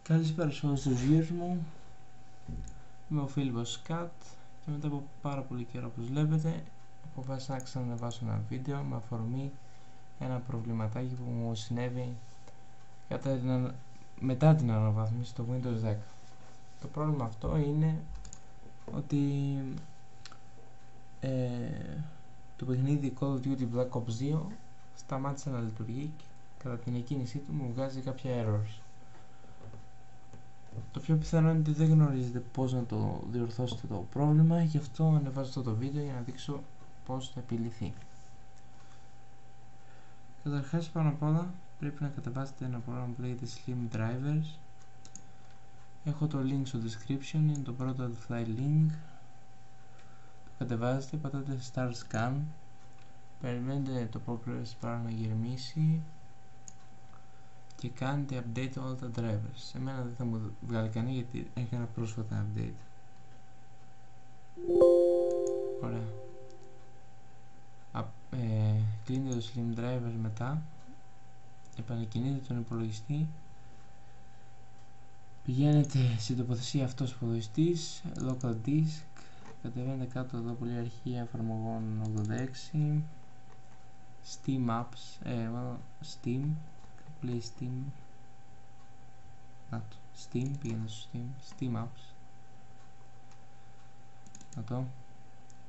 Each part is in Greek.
Καλησπέρα σε όλους τους viewers μου. Είμαι ο Φίλιππος Κατ και μετά από πάρα πολύ καιρό, όπως βλέπετε, αποφάσισα να ξανανεβάσω ένα βίντεο με αφορμή ένα προβληματάκι που μου συνέβη μετά την αναβάθμιση στο Windows 10. Το πρόβλημα αυτό είναι ότι το παιχνίδι Call of Duty Black Ops 2 σταμάτησε να λειτουργεί και κατά την εκκίνησή του μου βγάζει κάποια errors. Το πιο πιθανό είναι ότι δεν γνωρίζετε πώς να το διορθώσετε το πρόβλημα, γι' αυτό ανεβάζω αυτό το βίντεο για να δείξω πώς θα επιλυθεί. Καταρχάς, πάνω απ' όλα πρέπει να κατεβάσετε ένα πρόγραμμα που λέγεται Slim Drivers. Έχω το link στο description, είναι το πρώτο file link. Το κατεβάζετε, πατάτε Start Scan, περιμένετε το Progress Bar να γερμίσει και κάνετε update όλα τα drivers. Εμένα δεν θα μου βγάλει κανένα γιατί έκανα πρόσφατα update. Ωραία. Κλείνετε το Slim Driver, μετά επανεκκινείτε τον υπολογιστή, πηγαίνετε στην τοποθεσία αυτός υπολογιστής, Local Disk, κατεβαίνετε κάτω εδώ πολύ αρχεία εφαρμογών 86, Steam Apps, Steam, Play Steam, Steam, πήγαινε στο Steam Apps,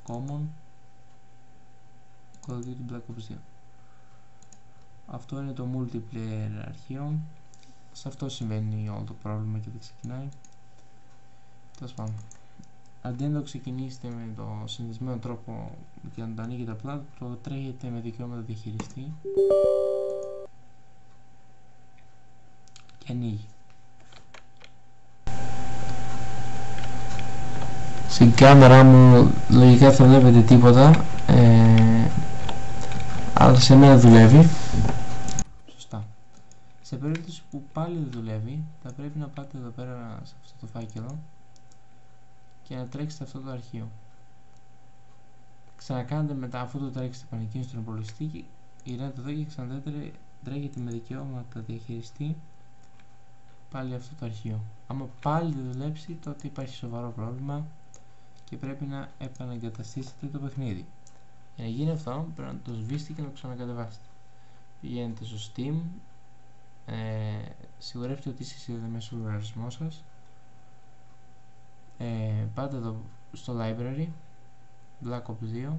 Common, Call of Duty Black Ops 2. Αυτό είναι το multiplayer αρχείο. Σε αυτό συμβαίνει όλο το πρόβλημα και δεν ξεκινάει. Τέλος πάντων, αντί να το ξεκινήσετε με το συνηθισμένο τρόπο και να το ανοίγετε απλά, το τρέχετε με δικαιώματα διαχειριστή και ανοίγει. Στην κάμερα μου λογικά θα βλέπετε τίποτα, αλλά σε μένα δουλεύει. Σωστά. Σε περίπτωση που πάλι δεν δουλεύει, θα πρέπει να πάτε εδώ πέρα σε αυτό το φάκελο και να τρέξετε αυτό το αρχείο. Ξανακάνετε μετά, αφού το τρέξετε επανεκκίνηση στον υπολογιστή, γυρνάτε εδώ και ξανατρέχετε με δικαιώματα διαχειριστή πάλι αυτό το αρχείο. Άμα πάλι δεν δουλέψει, τότε υπάρχει σοβαρό πρόβλημα και πρέπει να επανεγκαταστήσετε το παιχνίδι. Για να γίνει αυτό πρέπει να το σβήσετε και να το ξανακατεβάσετε. Πηγαίνετε στο Steam, σιγουρεύετε ότι είστε συνδεδεμένοι στο λογαριασμό σας, πάτε εδώ στο Library, Black Ops 2,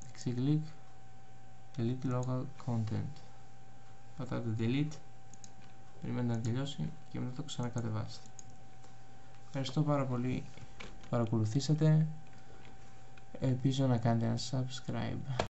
δεξί-κλικ, Delete Local Content, πατάτε Delete, περιμένετε να τελειώσει και μετά το ξανακατεβάσετε. Ευχαριστώ πάρα πολύ που παρακολουθήσατε, ελπίζω να κάνετε ένα subscribe.